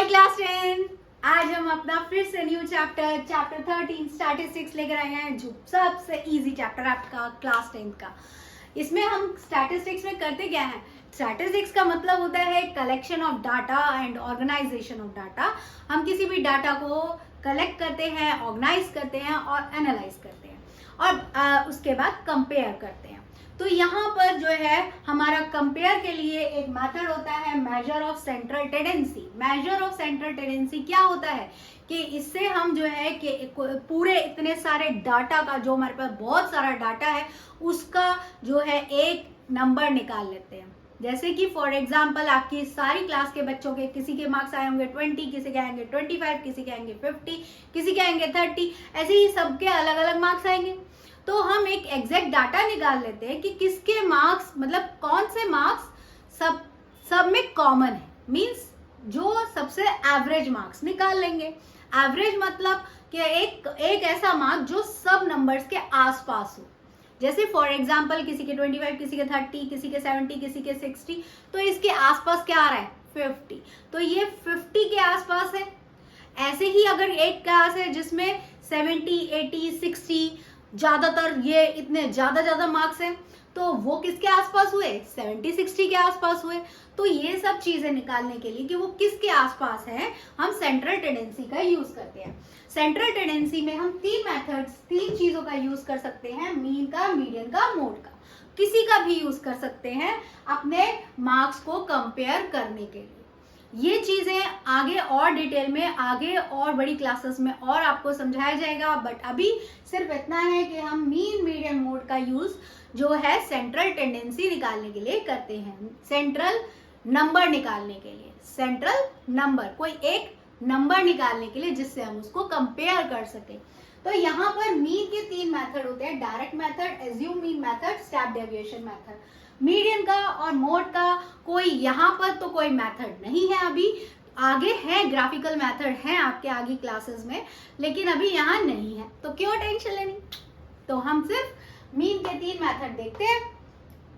Class 10। आज हम अपना फिर से न्यू चैप्टर 13 स्टैटिस्टिक्स लेकर आए हैं, जो सबसे इजी चैप्टर आपका क्लास 10 का। इसमें हम स्टैटिस्टिक्स में करते क्या है? स्टैटिस्टिक्स का मतलब होता है collection of data and organization of data. हम किसी भी डाटा को कलेक्ट करते हैं, ऑर्गेनाइज करते हैं और एनालाइज करते हैं और उसके बाद कंपेयर करते हैं। तो यहाँ पर जो है हमारा कंपेयर के लिए एक मेथड होता है measure of central tendency. Measure of central tendency क्या होता है कि इससे हम जो है कि पूरे इतने सारे डाटा का, जो हमारे पास बहुत सारा डाटा है, उसका जो है एक नंबर निकाल लेते हैं। जैसे कि फॉर एग्जाम्पल आपकी सारी क्लास के बच्चों के किसी के मार्क्स आए होंगे 20, किसी के आएंगे 25, किसी के आएंगे 50, किसी के आएंगे 30, ऐसे ही सबके अलग अलग मार्क्स आएंगे। तो हम एक एग्जैक्ट डाटा निकाल लेते हैं कि किसके मार्क्स, मतलब कौन से मार्क्स सब में कॉमन है, मींस जो सबसे एवरेज मार्क्स निकाल लेंगे। एवरेज मतलब कि एक ऐसा मार्क्स जो सब नंबर्स के आसपास हो। जैसे फॉर एग्जांपल किसी के 25, किसी के 30, किसी के 70, किसी के 60, तो इसके आसपास क्या आ रहा है? 50। तो ये 50 के आसपास है। ऐसे ही अगर एक क्लास है जिसमें 70, 80, 60 ज्यादातर ये इतने ज्यादा मार्क्स हैं, तो वो किसके आसपास हुए? 70, 60 के आसपास हुए। तो ये सब चीजें निकालने के लिए कि वो किसके आसपास है, हम सेंट्रल टेंडेंसी का यूज करते हैं। सेंट्रल टेंडेंसी में हम तीन चीजों का यूज कर सकते हैं, मीन का, मीडियन का, मोड का। किसी का भी यूज कर सकते हैं अपने मार्क्स को कंपेयर करने के लिए। ये चीजें आगे और डिटेल में, आगे और बड़ी क्लासेस में और आपको समझाया जाएगा, बट अभी सिर्फ इतना है कि हम मीन, मीडियन, मोड का यूज जो है सेंट्रल टेंडेंसी निकालने के लिए करते हैं। सेंट्रल नंबर निकालने के लिए, सेंट्रल नंबर, कोई एक नंबर निकालने के लिए जिससे हम उसको कंपेयर कर सके। तो यहाँ पर मीन के 3 मेथड होते हैं, direct method, assume mean method, step deviation method. Median का और मोड का कोई यहाँ पर तो कोई मेथड नहीं है, अभी आगे है, ग्राफिकल मेथड है आपके आगे क्लासेस में, लेकिन अभी यहाँ नहीं है। तो क्यों टेंशन लेनी, तो हम सिर्फ मीन के 3 मेथड देखते हैं।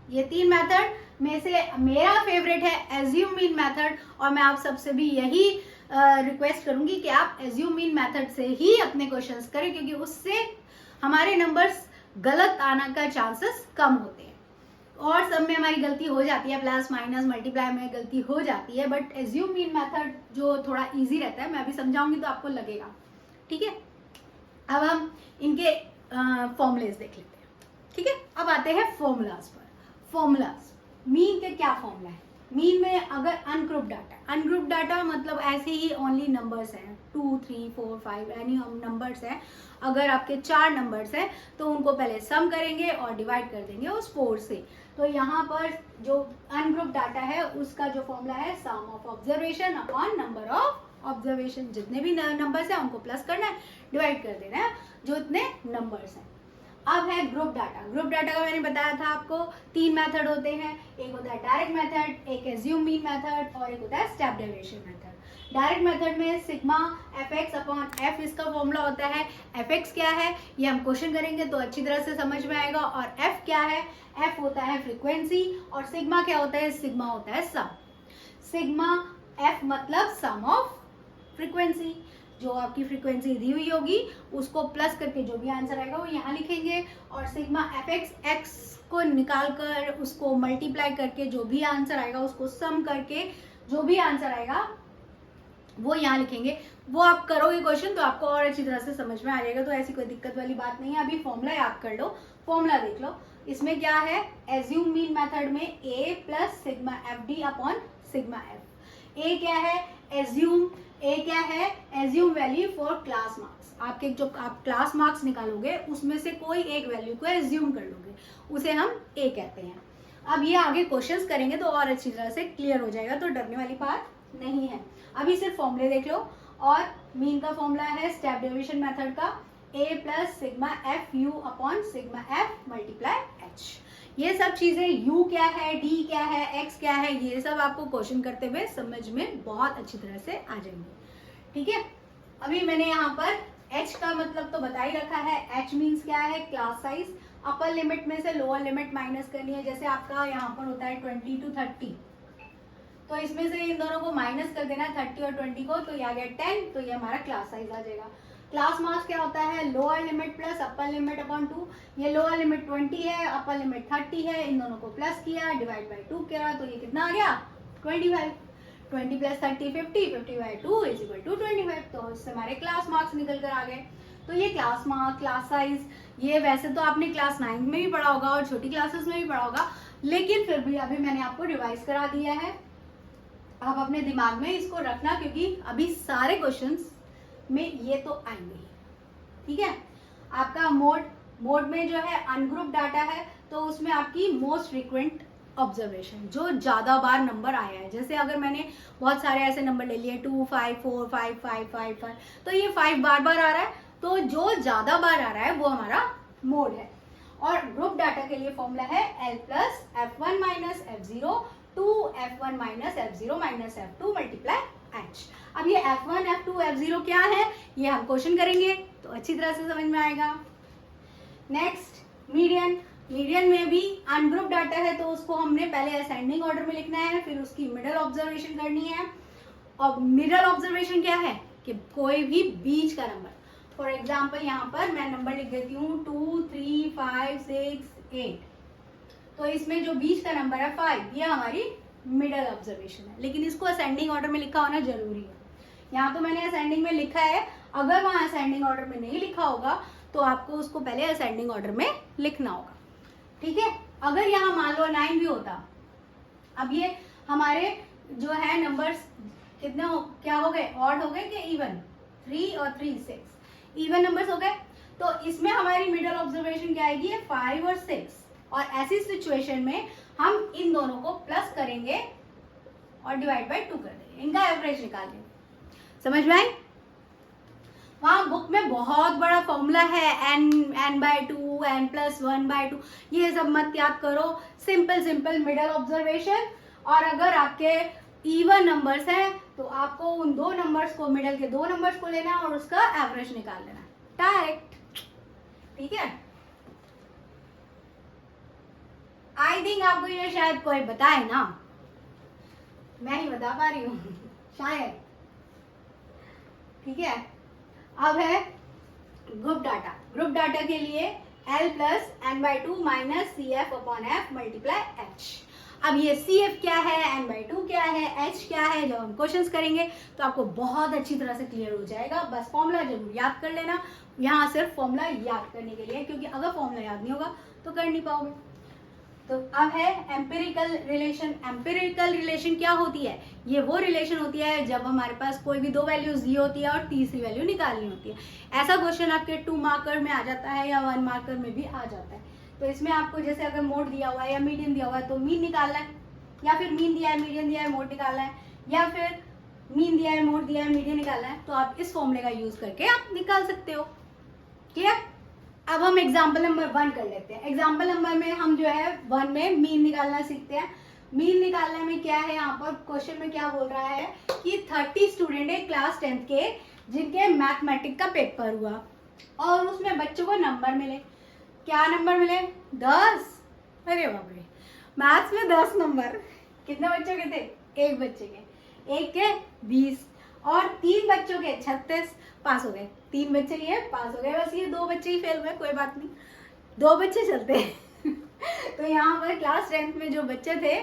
ये 3 मेथड में से मेरा फेवरेट है एज्यूम मीन मेथड, और मैं आप सबसे भी यही रिक्वेस्ट करूंगी कि आप एज्यूम मीन मेथड से ही अपने क्वेश्चंस करें, क्योंकि उससे हमारे नंबर्स गलत आने का चांसेस कम होते हैं। और सब में हमारी गलती हो जाती है, प्लस माइनस मल्टीप्लाई में गलती हो जाती है, बट एज्यूम मीन मेथड जो थोड़ा इजी रहता है, मैं अभी समझाऊंगी तो आपको लगेगा। ठीक है, अब हम इनके फॉर्मूलेस देख लेते हैं। ठीक है, अब आते हैं फॉर्मूलाज पर। फॉर्मूलाज, मीन के क्या फॉर्मूला है? मीन में अगर अनग्रुप डाटा मतलब ऐसे ही ओनली नंबर्स हैं, 2, 3, 4, 5 एनी नंबर्स हैं। अगर आपके 4 नंबर्स हैं तो उनको पहले सम करेंगे और डिवाइड कर देंगे उस 4 से। तो यहाँ पर जो अनग्रुप डाटा है उसका जो फॉर्मूला है sum of observation upon number of observation. जितने भी नंबर्स हैं उनको प्लस करना है, डिवाइड कर देना है जो इतने नंबर्स हैं। अब है ग्रुप डाटा। ग्रुप डाटा का मैंने बताया था आपको 3 मेथड होते हैं, एक होता है डायरेक्ट मेथड, एक एज्यूम मीन मेथड और एक होता है step deviation method. Direct method में सिग्मा fx अपॉन f इसका फॉर्मूला होता है। fx क्या है ये हम क्वेश्चन करेंगे तो अच्छी तरह से समझ में आएगा। और f क्या है? f होता है फ्रीक्वेंसी, और सिग्मा क्या होता है? सिग्मा होता है सम। सिग्मा f मतलब सम ऑफ फ्रीक्वेंसी। जो आपकी फ्रीक्वेंसी दी हुई होगी उसको प्लस करके जो भी आंसर आएगा वो यहाँ लिखेंगे, और सिग्मा fx x को निकाल कर उसको मल्टीप्लाई करके जो भी आंसर आएगा उसको सम करके जो भी आंसर आएगा वो यहाँ लिखेंगे। वो आप करोगे क्वेश्चन तो आपको और अच्छी तरह से समझ में आ जाएगा, तो ऐसी कोई दिक्कत वाली बात नहीं है। अभी फॉर्मूला याद कर लो, फॉर्मूला देख लो। इसमें क्या है? एज्यूम मीन मेथड में a plus sigma fd upon sigma f। a क्या है? एज्यूम। a क्या है? Assume value for class marks. आपके जो आप क्लास मार्क्स निकालोगे उसमें से कोई एक वैल्यू को एज्यूम कर लोगे, उसे हम a कहते हैं। अब ये आगे क्वेश्चंस करेंगे तो और अच्छी तरह से क्लियर हो जाएगा, तो डरने वाली बात नहीं है। अभी सिर्फ फॉर्मूले देख लो। और मीन का फॉर्मूला है स्टेप डेविएशन मेथड का a plus sigma F you upon sigma F multiply h। ये सब चीजें u क्या है, d क्या है, x क्या है, ये सब आपको क्वेश्चन करते हुए समझ में बहुत अच्छी तरह से आ जाएंगे। ठीक है, अभी मैंने यहाँ पर h का मतलब तो बता ही रखा है। h मीन्स क्या है? Class size. अपर लिमिट में से लोअर लिमिट माइनस करनी है। जैसे आपका यहाँ पर होता है 20 to 30, तो इसमें से इन दोनों को माइनस कर देना 30 और 20 को, तो ये आ गया 10, तो ये हमारा क्लास साइज आ जाएगा। क्लास मार्क्स क्या होता है, lower limit plus upper limit upon 2। ये लोअर लिमिट 20 है, अपर लिमिट 30 है, इन दोनों को प्लस किया, डिवाइड बाई 2 किया, तो ये कितना आ गया 25। 20 plus 30 50, 50 by 2 is equal to 25। तो इससे हमारे क्लास मार्क्स निकल कर आ गए। तो ये क्लास मार्क, क्लास साइज, ये वैसे तो आपने क्लास 9 में भी पढ़ा होगा और छोटी क्लासेस में भी पढ़ा होगा, लेकिन फिर भी अभी मैंने आपको रिवाइज करा दिया है। आप अपने दिमाग में इसको रखना, क्योंकि अभी सारे क्वेश्चंस में ये तो आएंगे ही। ठीक है, आपका मोड में जो है अनग्रुप डाटा है, तो उसमें आपकी मोस्ट फ्रीक्वेंट ऑब्जर्वेशन, जो ज्यादा बार नंबर आया है, जैसे अगर मैंने बहुत सारे ऐसे नंबर ले लिए 2 5 4 5 5 5 5, तो ये 5 बार बार आ रहा है, तो जो ज्यादा बार आ रहा है वो हमारा मोड है। और ग्रुप डाटा के लिए फॉर्मूला है L plus F1 minus F0 two F1 minus F0 minus F2 multiply H। अब ये F1 F2 F0 क्या है, ये हम क्वेश्चन करेंगे तो अच्छी तरह से समझ में आएगा। Next median. मीडियन में भी अनग्रुप डाटा है, तो उसको हमने पहले असेंडिंग ऑर्डर में लिखना है, फिर उसकी मिडल ऑब्जर्वेशन करनी है। और मिडल ऑब्जर्वेशन क्या है कि कोई भी बीच का नंबर, फॉर एग्जाम्पल यहाँ पर मैं नंबर लिख देती हूँ 2 3 5 6 8, तो इसमें जो बीच का नंबर है 5, ये हमारी मिडल ऑब्जर्वेशन है, लेकिन इसको असेंडिंग ऑर्डर में लिखा होना जरूरी है। यहाँ तो मैंने असेंडिंग में लिखा है, अगर वहाँ असेंडिंग ऑर्डर में नहीं लिखा होगा तो आपको उसको पहले असेंडिंग ऑर्डर में लिखना होगा। ठीक है, अगर यहाँ मान लो 9 भी होता, अब ये हमारे जो है नंबर्स कितने क्या हो गए, ऑड हो गए कि इवन, 3 और 3 6 इवन नंबर्स हो गए, तो इसमें हमारी मिडल ऑब्जर्वेशन क्या आएगी, 5 और 6। और ऐसी सिचुएशन में हम इन दोनों को प्लस करेंगे और डिवाइड बाय 2 कर देंगे, इनका एवरेज निकाल लेंगे। समझ में आई? वहाँ बुक में बहुत बड़ा फॉर्मूला है n/2 n+1/2, ये सब मत याद करो, सिंपल सिंपल मिडल ऑब्जर्वेशन। और अगर आपके इवन नंबर्स हैं तो आपको उन दो नंबर्स को, मिडल के दो नंबर्स को लेना और उसका एवरेज निकाल लेना डायरेक्ट। ठीक है, आई थिंक आपको ये शायद कोई बताए ना, मैं ही बता पा रही हूँ शायद। ठीक है, अब है ग्रुप डाटा। ग्रुप डाटा के लिए L plus n/2 minus CF upon F multiply H। अब ये CF क्या है, n/2 क्या है, H क्या है, जब हम क्वेश्चंस करेंगे तो आपको बहुत अच्छी तरह से क्लियर हो जाएगा। बस फॉर्मूला जरूर याद कर लेना, यहाँ सिर्फ फॉर्मूला याद करने के लिए, क्योंकि अगर फॉर्मूला याद नहीं होगा तो कर नहीं पाओगे। तो अब है एम्पिरिकल रिलेशन। एम्पिरिकल रिलेशन क्या होती है, ये वो रिलेशन होती है जब हमारे पास कोई भी दो वैल्यूज दी होती है और तीसरी वैल्यू निकालनी होती है। ऐसा क्वेश्चन आपके 2 मार्कर में आ जाता है या 1 मार्कर में भी आ जाता है। तो इसमें आपको जैसे अगर मोड दिया हुआ है या मीडियन दिया हुआ है तो मीन निकालना है, या फिर मीन दिया है, मीडियन दिया है, मोड निकालना है, या फिर मीन दिया है, मोड दिया है, मीडियन निकालना है, तो आप इस फॉर्मूले का यूज करके आप निकाल सकते हो। क्लियर? अब हम एग्जाम्पल नंबर 1 कर लेते हैं। एग्जाम्पल नंबर में हम जो है 1 में मीन निकालना सीखते हैं। मीन निकालने में क्या है, यहाँ पर क्वेश्चन में क्या बोल रहा है कि 30 स्टूडेंट है क्लास 10th के जिनके मैथमेटिक्स का पेपर हुआ और उसमें बच्चों को नंबर मिले। क्या नंबर मिले? 10। अरे बाप रे, मैथ्स में 10 नंबर। कितने बच्चों के थे? एक बच्चे के, एक के 20 और 3 बच्चों के 36। पास हो गए, 3 बच्चे ये पास हो गए, बस ये 2 बच्चे ही फेल हुए, कोई बात नहीं, 2 बच्चे चलते हैं। तो यहाँ पर क्लास 10th में जो बच्चे थे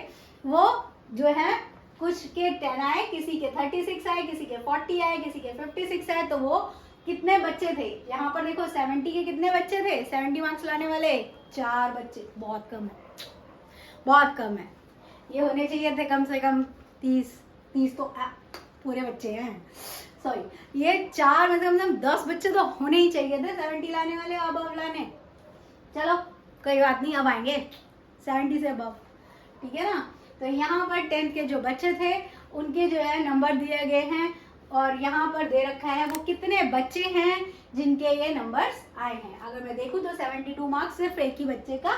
वो जो है कुछ के 10 आए, किसी के 36 आए, किसी के 40 आए, किसी के 56 आए। तो वो कितने बच्चे थे, यहाँ पर देखो 70 के कितने बच्चे थे, 70 मार्क्स लाने वाले 4 बच्चे। बहुत कम है, बहुत कम है, ये होने चाहिए थे कम से कम 30 तो पूरे बच्चे हैं। सॉरी, ये 4 मतलब 10 बच्चे तो होने ही चाहिए थे 70 लाने वाले, अब लाने। चलो कोई बात नहीं, अब आएंगे 70 से अबव। ठीक है ना? तो यहाँ पर 10th के जो बच्चे थे उनके जो है नंबर दिए गए हैं और यहाँ पर दे रखा है वो कितने बच्चे हैं जिनके ये नंबर्स आए हैं। अगर मैं देखूँ तो 72 मार्क्स सिर्फ एक ही बच्चे का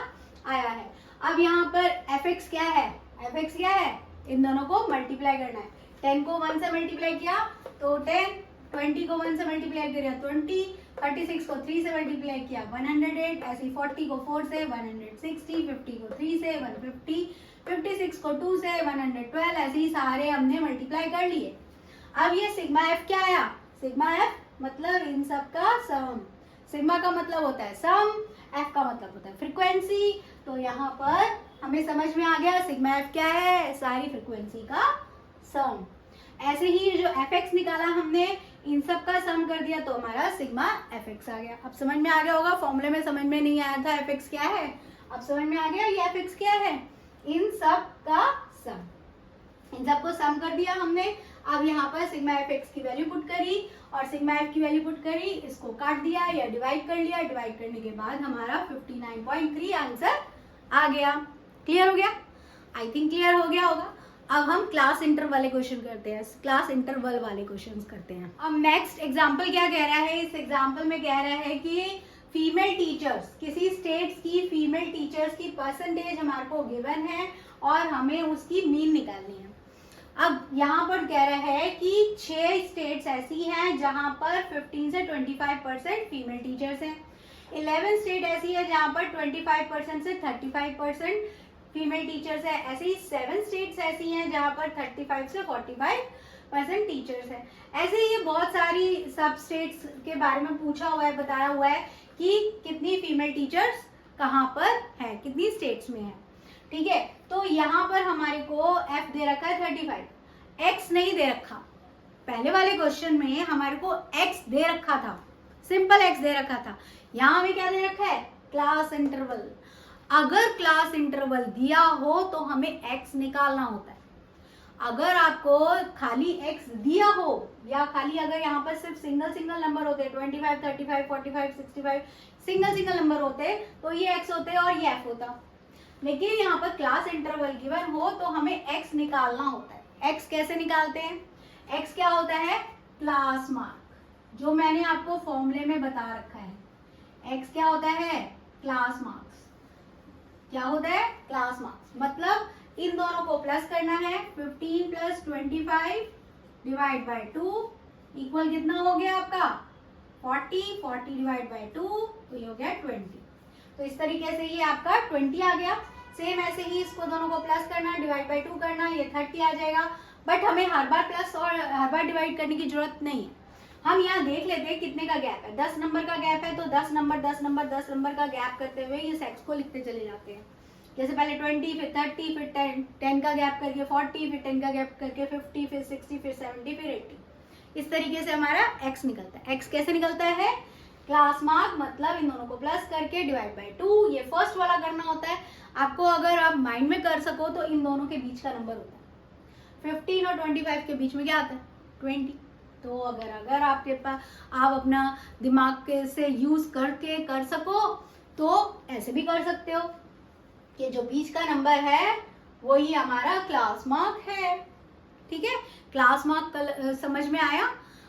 आया है। अब यहाँ पर fx क्या है, fx क्या है, इन दोनों को मल्टीप्लाई करना है। 10 को 1 से मल्टीप्लाई किया तो 10, 20 को 1 से मल्टीप्लाई किया 20, 36 को 3 से मल्टीप्लाई किया 108, ऐसे 40 को 4 से 160, 50 को 3 से 150, 56 को 2 से 112, ऐसे ही सारे हमने मल्टीप्लाई कर लिए। अब ये सिग्मा एफ क्या आया, सिग्मा एफ मतलब इन सब का सम। सिग्मा का मतलब होता है सम, एफ का मतलब होता है फ्रीक्वेंसी। तो यहाँ पर हमें समझ में आ गया सिग्मा एफ क्या है, सारी फ्रीक्वेंसी का सम। ऐसे ही जो एफ एक्स निकाला हमने, इन सब का सम कर दिया तो हमारा सिग्मा एफ एक्स आ गया। अब समझ में आ गया होगा, फॉर्मूले में समझ में नहीं आया था एफ एक्स क्या है, अब समझ में आ गया ये एफ एक्स क्या है, इन सब का सम। इन सबको सम कर दिया हमने। अब यहाँ पर सिग्मा एफ एक्स की वैल्यू पुट करी और सिग्मा एफ की वैल्यू पुट करी, इसको काट दिया या डिवाइड कर लिया। डिवाइड करने के बाद हमारा 59.3 आंसर आ गया। क्लियर हो गया? आई थिंक क्लियर हो गया होगा। अब हम क्लास इंटरवल वाले क्वेश्चन करते हैं, क्लास इंटरवल वाले क्वेश्चंस करते हैं। अब नेक्स्ट एग्जांपल क्या कह रहा है, इस एग्जांपल में कह रहा है कि फीमेल टीचर्स, किसी स्टेट्स की फीमेल टीचर्स की परसेंटेज हमारे को गिवन है और हमें उसकी मीन निकालनी है। अब यहाँ पर कह रहा है कि 6 स्टेट्स ऐसी हैं जहां पर 15 से 25% फीमेल टीचर्स हैं। 11 स्टेट ऐसी है जहां पर 25% से 35% फीमेल टीचर्स है। ऐसे ही 7 स्टेट्स ऐसी हैं जहां पर 35 से 45% टीचर्स है। ऐसे ही बहुत सारी सब स्टेट्स के बारे में पूछा हुआ है, बताया हुआ है कि कितनी फीमेल टीचर्स कहाँ पर है, कितनी स्टेट्स में है। ठीक है, तो यहाँ पर हमारे को f दे रखा है 35, x नहीं दे रखा। पहले वाले क्वेश्चन में हमारे को x दे रखा था, सिंपल x दे रखा था। यहाँ हमें क्या दे रखा है, क्लास इंटरवल। अगर क्लास इंटरवल दिया हो तो हमें x निकालना होता है। अगर आपको खाली x दिया हो या खाली अगर यहाँ पर सिर्फ सिंगल सिंगल नंबर होते 25, 35, 45, 65 सिंगल सिंगल नंबर होते तो ये x होते और ये f होता। लेकिन यहाँ पर क्लास इंटरवल गिवन हो तो हमें x निकालना होता है। x कैसे निकालते हैं, x क्या होता है, क्लास मार्क, जो मैंने आपको फॉर्मूले में बता रखा है। x क्या होता है, क्लास मार्क्स। क्या होता है, क्लास मार्क्स। मतलब इन दोनों को प्लस करना है, 15 + 25 डिवाइड बाय 2 इक्वल कितना हो गया आपका 40, 40 डिवाइड बाय 2 तो ये हो गया 20। तो इस तरीके से ये आपका 20 आ गया। सेम ऐसे ही इसको दोनों को प्लस करना, डिवाइड बाय 2 करना, ये 30 आ जाएगा। बट हमें हर बार प्लस और हर बार डिवाइड करने की जरूरत नहीं है। हम यहाँ देख लेते हैं कितने का गैप है। 10 नंबर का गैप है तो 10 नंबर 10 नंबर 10 नंबर का गैप करते हुए ये सेट्स को लिखते चले जाते हैं। जैसे पहले 20, फिर 30, फिर 10 का गैप करके 40, फिर 10 का गैप करके 50, फिर 60, फिर 70, फिर 80। इस तरीके से हमारा x निकलता है। x कैसे निकलता है, क्लास मार्क, मतलब इन दोनों को प्लस करके डिवाइड बाय 2। ये फर्स्ट वाला करना होता है आपको। अगर आप माइंड में कर सको तो इन दोनों के बीच का नंबर होता है 15 और 25 के बीच में क्या आता है 20। तो अगर आपके पास आप अपना दिमाग के से यूज करके कर सको तो ऐसे भी कर सकते हो कि जो बीच का नंबर है वही हमारा क्लास मार्क है। ठीक है, क्लास मार्क समझ में आया।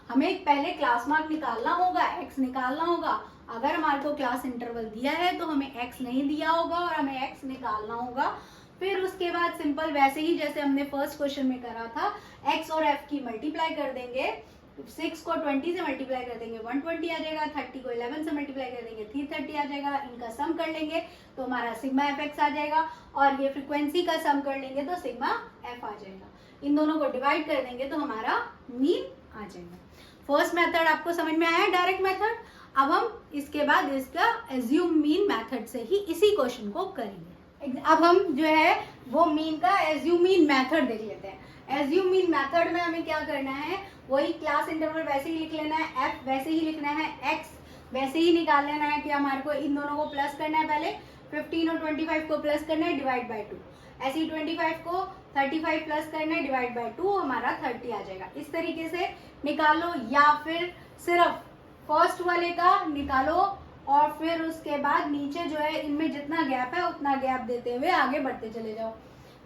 हमें पहले क्लास मार्क निकालना होगा, x निकालना होगा। अगर हमारे को क्लास इंटरवल दिया है तो हमें x नहीं दिया होगा और हमें x निकालना होगा। फिर उसके बाद सिंपल वैसे ही जैसे हमने फर्स्ट क्वेश्चन में करा था, x और f की मल्टीप्लाई कर देंगे। 6 को 20 से मल्टीप्लाई कर देंगे 120 आ जाएगा, 30 को 11 से मल्टीप्लाई कर देंगे 330 आ जाएगा। इनका सम कर लेंगे तो हमारा सिग्मा एफ एक्स आ जाएगा और ये फ्रीक्वेंसी का सम कर लेंगे तो सिग्मा एफ आ जाएगा। इन दोनों को डिवाइड कर देंगे तो हमारा मीन आ जाएगा। फर्स्ट मेथड आपको समझ में आया, डायरेक्ट मेथड। अब हम इसके बाद इसका एज्यूम मीन मेथड से ही इसी क्वेश्चन को करेंगे। अब हम जो है वो मीन का एज्यूम मीन मेथड देख लेते हैं। एज्यूम मीन मेथड में हमें क्या करना है, वही क्लास इंटरवल वैसे ही लिख लेना है, एफ वैसे ही लिखना है, एक्स वैसे ही निकाल लेना है कि हमारे को इन दोनों को प्लस करना है। पहले 15 और 25 को प्लस करना है, डिवाइड बाय 2। ऐसे ही 25 को 35 प्लस करना है, डिवाइड बाय 2, हमारा 30 आ जाएगा। इस तरीके से निकालो या फिर सिर्फ फर्स्ट वाले का निकालो और फिर उसके बाद नीचे जो है इनमें जितना गैप है उतना गैप देते हुए आगे बढ़ते चले जाओ,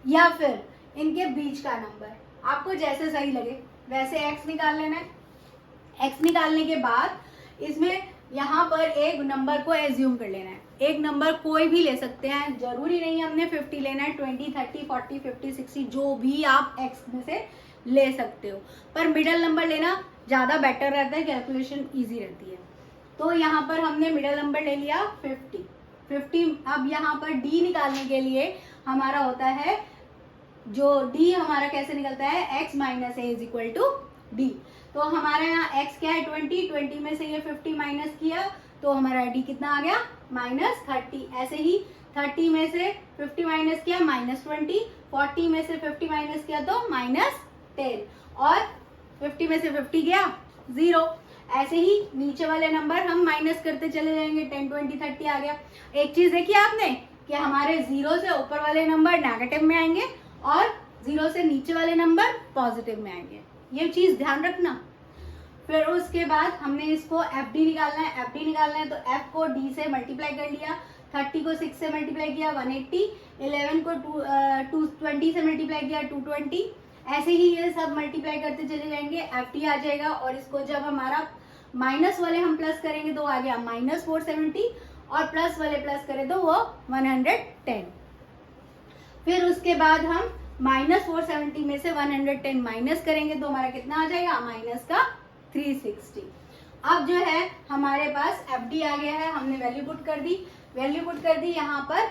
या फिर इनके बीच का नंबर आपको जैसे सही लगे वैसे x निकाल लेना है। x निकालने के बाद इसमें यहाँ पर एक नंबर को एज्यूम कर लेना है। एक नंबर कोई भी ले सकते हैं, जरूरी नहीं हमने 50 लेना है, 20, 30, 40, 50, 60 जो भी आप x में से ले सकते हो, पर मिडल नंबर लेना ज़्यादा बेटर रहता है, कैलकुलेशन ईजी रहती है। तो यहाँ पर हमने मिडल नंबर ले लिया 50। अब यहाँ पर d निकालने के लिए हमारा होता है जो d हमारा कैसे निकलता है, x minus A is equal to D. तो हमारे यहाँ x क्या है 20, 20 में से ये 50 माइनस किया तो हमारा d कितना आ गया -30। ऐसे ही 30 में से 50 माइनस किया -20, 40 में से 50 माइनस किया तो -10 और 50 में से 50 गया 0। ऐसे ही नीचे वाले नंबर हम माइनस करते चले जाएंगे, 10, 20, 30 आ गया। एक चीज देखी आपने कि हमारे 0 से ऊपर वाले नंबर नेगेटिव में आएंगे और 0 से नीचे वाले नंबर पॉजिटिव में आएंगे, ये चीज ध्यान रखना। फिर उसके बाद हमने इसको FD निकालना है। FD निकालना है तो F को D से मल्टीप्लाई कर लिया, 30 को 6 से मल्टीप्लाई किया 180, 11 को 220 से मल्टीप्लाई किया 220। ऐसे ही ये सब मल्टीप्लाई करते चले जाएंगे, FD आ जाएगा। और इसको जब हमारा माइनस वाले हम प्लस करेंगे तो आ गया -470 और प्लस वाले प्लस करें तो वो 110। फिर उसके बाद हम -470 में से 110 माइनस करेंगे तो हमारा कितना आ जाएगा, माइनस का 360। अब जो है हमारे पास FD आ गया है, हमने वैल्यू पुट कर दी, यहाँ पर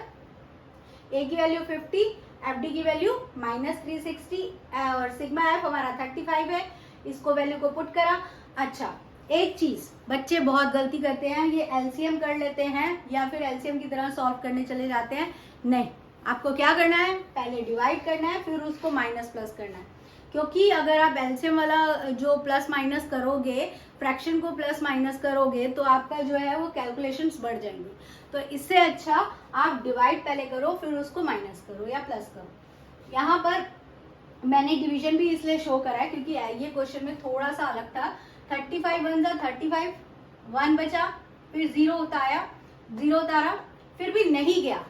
A की वैल्यू 50, FD की वैल्यू -360 और सिग्मा F हमारा 35 है, इसको वैल्यू को पुट करा। अच्छा, एक चीज बच्चे बहुत गलती करते हैं, ये LCM कर लेते हैं या फिर LCM की तरह सॉल्व करने चले जाते हैं। नहीं, आपको क्या करना है, पहले डिवाइड करना है फिर उसको माइनस प्लस करना है। क्योंकि अगर आप LCM वाला जो प्लस माइनस करोगे, फ्रैक्शन को प्लस माइनस करोगे तो आपका जो है वो कैलकुलेशंस बढ़ जाएंगे। तो इससे अच्छा आप डिवाइड पहले करो फिर उसको माइनस करो या प्लस करो। यहाँ पर मैंने डिवीजन भी इसलिए शो करा है क्योंकि ये क्वेश्चन में थोड़ा सा अलग था। 35 1 जा 35, 1 बचा, फिर 0 उतारा, फिर भी नहीं गया,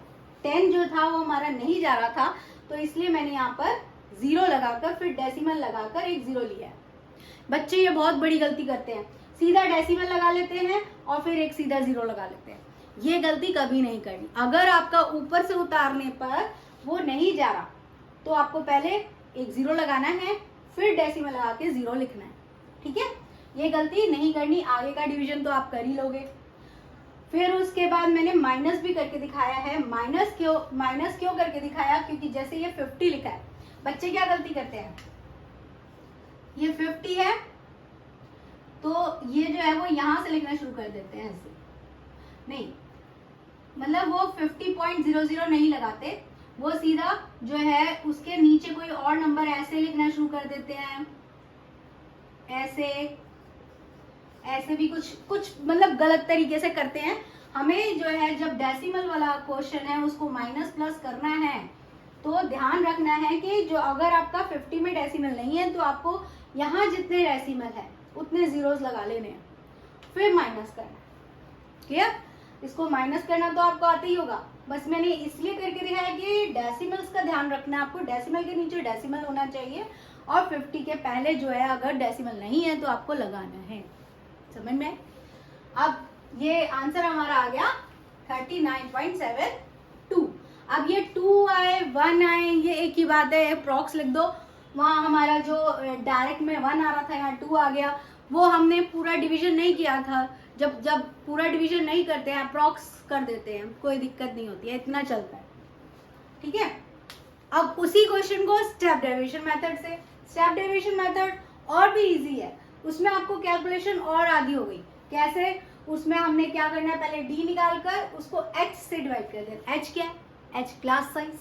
10 जो था वो हमारा नहीं जा रहा था, तो इसलिए मैंने यहाँ पर 0 लगाकर फिर डेसिमल लगाकर एक 0 लिया है। बच्चे ये बहुत बड़ी गलती करते हैं, सीधा डेसिमल लगा लेते हैं और फिर एक सीधा 0 लगा लेते हैं। ये गलती कभी नहीं करनी। अगर आपका ऊपर से उतारने पर वो नहीं जा रहा तो आपको पहले एक 0 लगाना है फिर डेसिमल लगा के 0 लिखना है, ठीक है। ये गलती नहीं करनी, आगे का डिवीजन तो आप कर ही लोगे। फिर उसके बाद मैंने माइनस भी करके दिखाया है। माइनस क्यों करके दिखाया, क्योंकि जैसे ये 50 लिखा है, बच्चे क्या गलती करते हैं, ये 50 है तो ये जो है वो यहां से लिखना शुरू कर देते हैं, ऐसे नहीं, मतलब वो 50.00 नहीं लगाते, वो सीधा जो है उसके नीचे कोई और नंबर ऐसे लिखना शुरू कर देते हैं, ऐसे भी कुछ मतलब गलत तरीके से करते हैं। हमें जो है जब डेसिमल वाला क्वेश्चन है उसको माइनस प्लस करना है तो ध्यान रखना है कि जो अगर आपका 50 में डेसिमल नहीं है तो आपको यहाँ जितने डेसिमल है उतने जीरोस लगा लेने हैं फिर माइनस करना। क्लियर? इसको माइनस करना तो आपको आता ही होगा, बस मैंने इसलिए करके दिखाया कि डेसिमल्स का ध्यान रखना है आपको। डेसिमल के नीचे डेसिमल होना चाहिए और 50 के पहले जो है अगर डेसिमल नहीं है तो आपको लगाना है। समझ में? अब ये आंसर हमारा आ गया 39.72। अब ये 2 आए 1 आए ये एक ही बात है, अप्रॉक्स लिख दो। वहाँ हमारा जो डायरेक्ट में 1 आ रहा था यहाँ 2 आ गया, वो हमने पूरा डिवीजन नहीं किया था। जब पूरा डिवीजन नहीं करते हैं अप्रॉक्स कर देते हैं, कोई दिक्कत नहीं होती है, इतना चलता है, ठीक है। अब उसी क्वेश्चन को स्टेप डेरिवेशन मेथड से, स्टेप डेरिवेशन मेथड और भी इजी है, उसमें आपको कैलकुलेशन और आदि हो गई। कैसे? उसमें हमने क्या करना है, पहले डी निकाल कर उसको एच से डिवाइड कर देना। एच क्या है? H class size.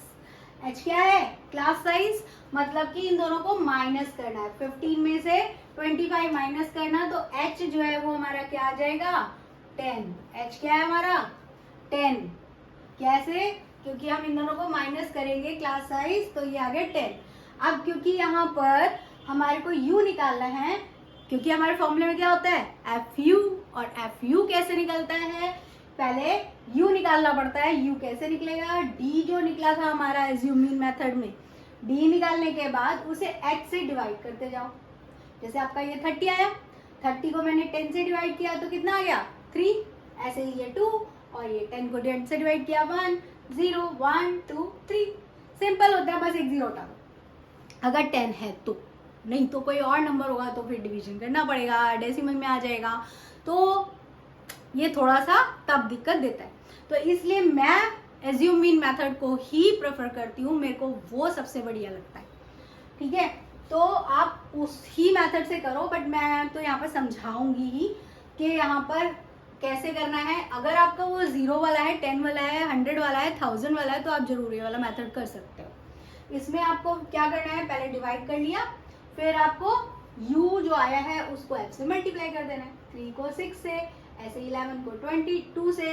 एच क्या है? क्लास साइज, मतलब कि इन दोनों को माइनस करना है। 15 में से 25 माइनस करना, तो एच जो है वो हमारा क्या आ जाएगा 10। एच क्या है हमारा 10। कैसे? क्योंकि हम इन दोनों को माइनस करेंगे क्लास साइज, तो ये आ गया 10। अब क्योंकि यहाँ पर हमारे को u निकालना है, क्योंकि हमारे फॉर्मूले में क्या होता है FU, और FU कैसे निकलता है, पहले u निकालना पड़ता है। u कैसे निकलेगा, d जो निकला था हमारा एज्यूमिंग मेथड में, d निकालने के बाद उसे h से डिवाइड करते जाओ। जैसे आपका ये 30 आया, 30 को मैंने 10 से डिवाइड किया तो कितना आ गया 3। ऐसे ही ये 2 और ये 10 को 10 से डिवाइड किया 1, 0, 1, 2, 3। सिंपल होता है, बस एक 0 हटा दो अगर 10 है तो, नहीं तो कोई और नंबर होगा तो फिर डिवीजन करना पड़ेगा, डेसिमल में आ जाएगा, तो ये थोड़ा सा तब दिक्कत देता है। तो इसलिए मैं एज्यूम मीन मेथड को ही प्रेफर करती हूँ, मेरे को वो सबसे बढ़िया लगता है। ठीक है, तो आप उस ही मेथड से करो, बट मैं तो यहाँ पर समझाऊंगी ही कि यहाँ पर कैसे करना है। अगर आपका वो 0 वाला है, 10 वाला है, 100 वाला है, 1000 वाला है, तो आप जरूर ये वाला मेथड कर सकते हो। इसमें आपको क्या करना है, पहले डिवाइड कर लिया, फिर आपको u जो आया है उसको f से मल्टीप्लाई कर देना है। 3 को 6 से, ऐसे 11 को 22 से,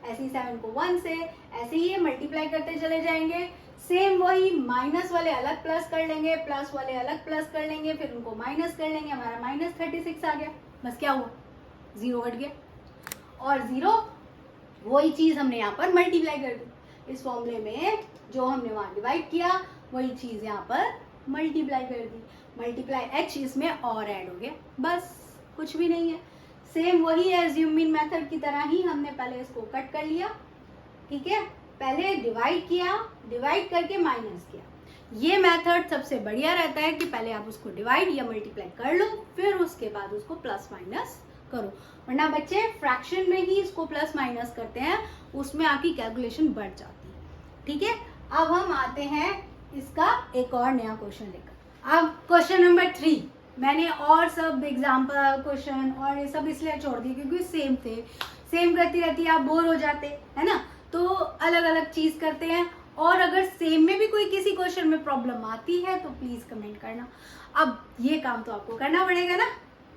ऐसे ही 7 को 1 से, ऐसे ही ये मल्टीप्लाई करते चले जाएंगे। सेम वही माइनस वाले अलग प्लस कर लेंगे, प्लस वाले अलग प्लस कर लेंगे, फिर उनको माइनस कर लेंगे, हमारा -36 आ गया। बस क्या हुआ, 0 हट गया, और 0 वही चीज हमने यहाँ पर मल्टीप्लाई कर दी। इस फॉर्मूले में जो हमने वहां डिवाइड किया वही चीज यहाँ पर मल्टीप्लाई कर दी। मल्टीप्लाई h इसमें और ऐड हो गया, बस कुछ भी नहीं है। सेम वही है एज्यूम मीन मेथड की तरह ही हमने पहले इसको कट कर लिया। ठीक है, पहले डिवाइड किया, डिवाइड करके माइनस किया। ये मेथड सबसे बढ़िया रहता है कि पहले आप उसको डिवाइड या मल्टीप्लाई कर लो, फिर उसके बाद उसको प्लस माइनस करो। वरना बच्चे फ्रैक्शन में ही इसको प्लस माइनस करते हैं, उसमें आपकी कैलकुलेशन बढ़ जाती है। ठीक है, अब हम आते हैं इसका एक और नया क्वेश्चन लेकर। अब क्वेश्चन नंबर 3, मैंने और सब एग्जाम्पल क्वेश्चन और ये सब इसलिए छोड़ दिए क्योंकि सेम थे, सेम करती रहती है, आप बोर हो जाते है ना, तो अलग अलग चीज करते हैं। और अगर सेम में भी कोई किसी क्वेश्चन में प्रॉब्लम आती है तो प्लीज कमेंट करना। अब ये काम तो आपको करना पड़ेगा ना,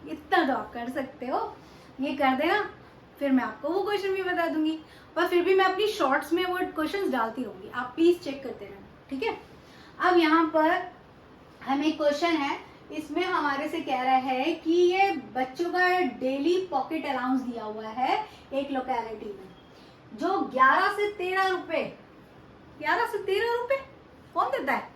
इतना तो आप कर सकते हो, ये कर देना, फिर मैं आपको वो क्वेश्चन भी बता दूंगी। पर फिर भी मैं अपनी शॉर्ट्स में वो क्वेश्चंस डालती रहूंगी, आप प्लीज चेक करते रहना। ठीक है, अब यहाँ पर हमें क्वेश्चन है, इसमें हमारे से कह रहा है कि ये बच्चों का डेली पॉकेट अलाउंस दिया हुआ है एक लोकेलिटी में, जो 11 से 13 रुपए, 11 से 13 रुपए कौन देता है,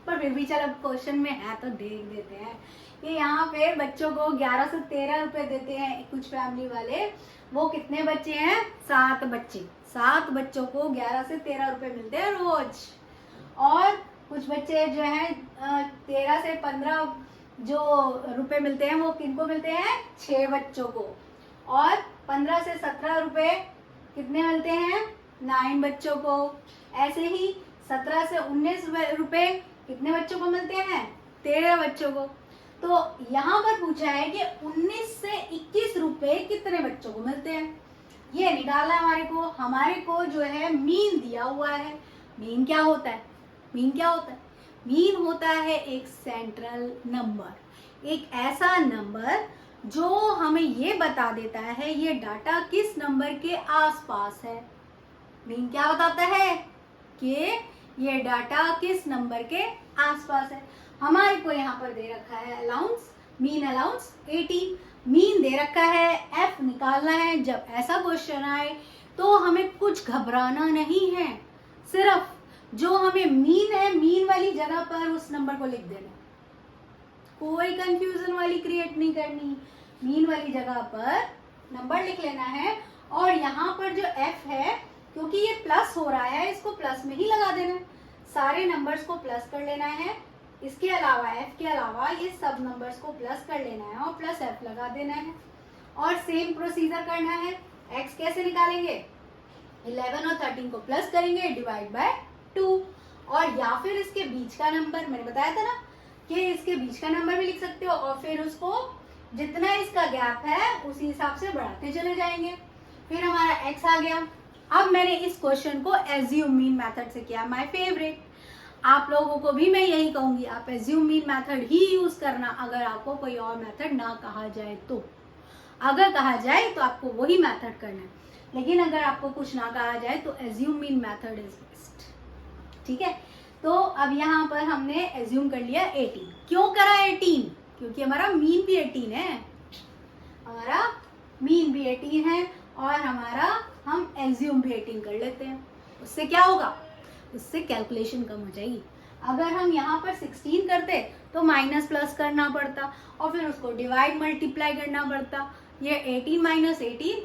पर फिर भी चलो क्वेश्चन में है तो देख देते हैं। ये यहाँ पे बच्चों को 11 से 13 रुपए देते हैं कुछ फैमिली वाले। वो कितने बच्चे हैं, 7 बच्चे, 7 बच्चों को 11 से 13 रुपए मिलते हैं रोज। और कुछ बच्चे जो हैं 13 से 15 जो रुपए मिलते हैं वो किनको मिलते हैं, 6 बच्चों को। और 15 से 17 रुपए कितने मिलते हैं, 9 बच्चों को। ऐसे ही 17 से 19 रुपए कितने बच्चों को मिलते हैं, 13 बच्चों को। तो यहाँ पर पूछा है कि 19 से 21 रुपए कितने बच्चों को मिलते हैं, ये निकालना है हमारे को जो है मीन दिया हुआ है। मीन क्या होता है, मीन क्या होता है, मीन होता है एक सेंट्रल नंबर, एक ऐसा नंबर जो हमें ये बता देता है ये डाटा किस नंबर के आसपास है। मीन क्या बताता है कि ये डाटा किस नंबर के आसपास है। हमारे को यहाँ पर दे रखा है allowance, mean allowance 18, mean they रखा है, एफ निकालना है। जब ऐसा क्वेश्चन आए तो हमें कुछ घबराना नहीं है, सिर्फ जो हमें मीन है मीन वाली जगह पर उस नंबर को लिख देना, कोई कंफ्यूजन वाली क्रिएट नहीं करनी, मीन वाली जगह पर नंबर लिख लेना है। और यहाँ पर जो एफ है, क्योंकि ये प्लस हो रहा है, इसको प्लस में ही लगा देना है, सारे नंबर्स को प्लस कर लेना है। इसके अलावा एफ के अलावा ये सब नंबर्स को प्लस कर लेना है और प्लस एफ लगा देना है। और सेम प्रोसीजर करना है। एक्स कैसे निकालेंगे, 11 और 13 को प्लस करेंगे, डिवाइड बाय 2। और या फिर इसके बीच का नंबर, मैंने बताया था ना कि इसके बीच का नंबर भी लिख सकते हो, और फिर उसको जितना इसका गैप है उसी हिसाब से बढ़ाते चले जाएंगे। फिर हमारा एक्स आ गया। अब मैंने इस क्वेश्चन को एज्यूम मीन मेथड से किया, माय फेवरेट। आप लोगों को भी मैं यही कहूंगी, आप एज्यूम मीन मेथड ही यूज करना अगर आपको कोई और मेथड ना कहा जाए तो। अगर कहा जाए तो आपको वही मेथड करना है, लेकिन अगर आपको कुछ ना कहा जाए तो assume mean method is best. ठीक है, तो अब यहाँ पर हमने एज्यूम कर लिया 18। क्यों करा 18, क्योंकि हमारा मीन भी 18 है, हमारा मीन भी 18 है, और हमारा हम एज्यूम भी 18 कर लेते हैं। उससे क्या होगा, उससे कैलकुलेशन कम हो जाएगी। अगर हम यहाँ पर 16 करते तो माइनस प्लस करना पड़ता और फिर उसको डिवाइड मल्टीप्लाई करना पड़ता। ये 18 माइनस 18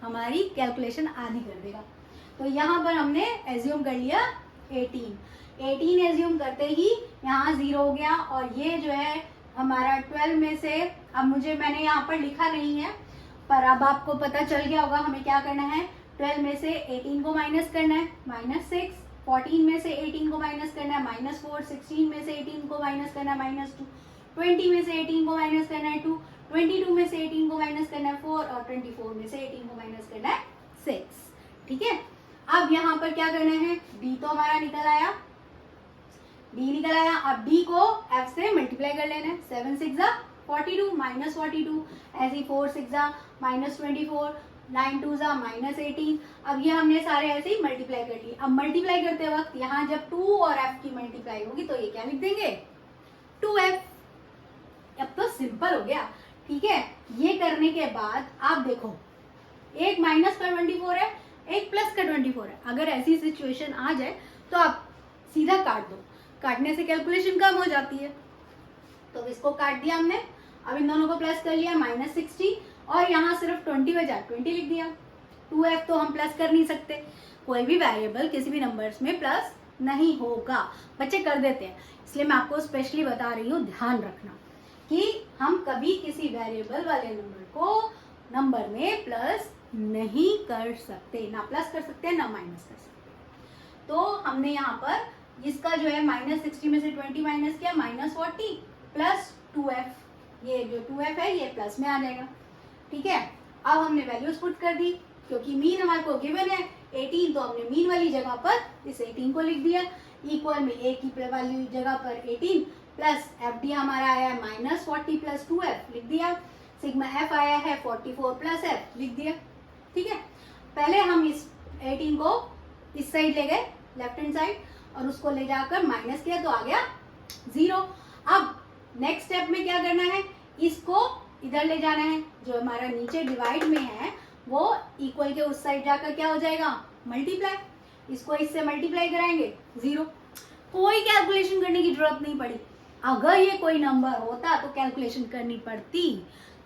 हमारी कैलकुलेशन आधी कर देगा। तो यहाँ पर हमने एज्यूम कर लिया 18 एज्यूम करते ही यहाँ 0 हो गया, और ये जो है हमारा 12 में से, अब मैंने यहाँ पर लिखा नहीं है पर अब आपको पता चल गया होगा हमें क्या करना है। 12 में से 18 को माइनस करना है -6, 14 में से 18 को माइनस करना है -4, 16 में से 18 को माइनस करना है -2, 20 में से 18 को माइनस करना है 2, 22 में से 18 को माइनस करना है 4 और 24 में से 18 को माइनस करना है 6। ठीक है, अब यहाँ पर क्या करना है, d तो हमारा निकल आया, d निकल आया। अब d को f से मल्टीप्लाई कर लेना है। 7 6 42 -42, ऐसे 4 6 -24, 9 2 -18। अब ये हमने सारे ऐसे ही मल्टीप्लाई कर लिए। अब मल्टीप्लाई करते वक्त यहाँ जब 2 और f की मल्टीप्लाई होगी तो ये क्या लिख देंगे, 2f। अब तो सिंपल हो गया। ठीक है, ये करने के बाद आप देखो, एक माइनस का 24 है, एक प्लस का 24 है। अगर ऐसी सिचुएशन आ जाए तो आप सीधा काट दो, काटने से कैलकुलेशन कम हो जाती है। तो इसको काट दिया हमने। अब इन दोनों को प्लस कर लिया, -60, और यहाँ सिर्फ 20 बचा, 20 लिख दिया। 2f तो हम प्लस कर नहीं सकते, कोई भी वेरिएबल किसी भी नंबर्स में प्लस नहीं होगा, बच्चे कर देते हैं, इसलिए मैं आपको स्पेशली बता रही हूँ, ध्यान रखना कि हम कभी किसी वेरिएबल वाले नंबर को नंबर में प्लस नहीं कर सकते, ना प्लस कर सकते हैं ना माइनस कर सकते। तो हमने यहाँ पर इसका जो है -60 में से 20 माइनस किया, -40 प्लस 2f, ये जो 2f है ये प्लस में आ जाएगा। ठीक है, अब हमने वैल्यूज पुट कर दी, क्योंकि मीन हमारे को गिवन है 18, तो हमने मीन वाली जगह पर इस 18 को लिख दिया, इक्वल में a की वाली जगह पर 18 प्लस एफ डी हमारा आया है -40 प्लस 2f, लिख दिया। सिग्मा f आया है 44 प्लस f, लिख दिया। ठीक है, पहले हम इस 18 को इस साइड ले गए, लेफ्ट हैंड साइड, और उसको ले जाकर माइनस किया तो आ गया 0। अब नेक्स्ट स्टेप में क्या करना है, इसको इधर ले जाना है, जो हमारा नीचे डिवाइड में है वो इक्वल के उस साइड जाकर क्या हो जाएगा, मल्टीप्लाई। इसको इससे मल्टीप्लाई कराएंगे 0। कोई कैलकुलेशन करने की जरूरत नहीं पड़ी। अगर ये कोई नंबर होता तो कैलकुलेशन करनी पड़ती,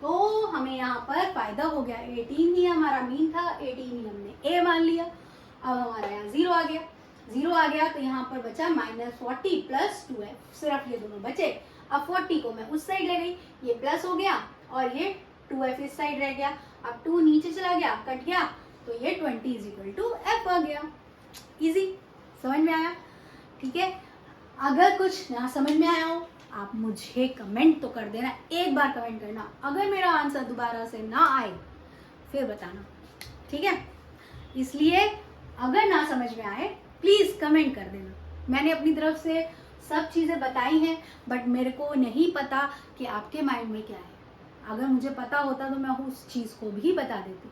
तो हमें यहाँ पर फायदा हो गया। 18 ही हमारा मीन था, 18 ही हमने a मान लिया। अब हमारा यहाँ 0 आ गया, 0 आ गया तो यहाँ पर बचा -40 प्लस 2f, सिर्फ ये दोनों बचे। अब 40 को मैं उस साइड ले गई, ये प्लस हो गया, और ये 2f इस साइड रह गया। अब 2 नीचे चला गया, कट गया, तो ये 20 = f आ गया। इजी, समझ में आया? ठीक है, अगर कुछ ना समझ में आया हो आप मुझे कमेंट तो कर देना, एक बार कमेंट करना। अगर मेरा आंसर दोबारा से ना आए फिर बताना, ठीक है? इसलिए अगर ना समझ में आए प्लीज कमेंट कर देना। मैंने अपनी तरफ से सब चीजें बताई हैं, बट मेरे को नहीं पता कि आपके माइंड में क्या है। अगर मुझे पता होता तो मैं उस चीज को भी बता देती,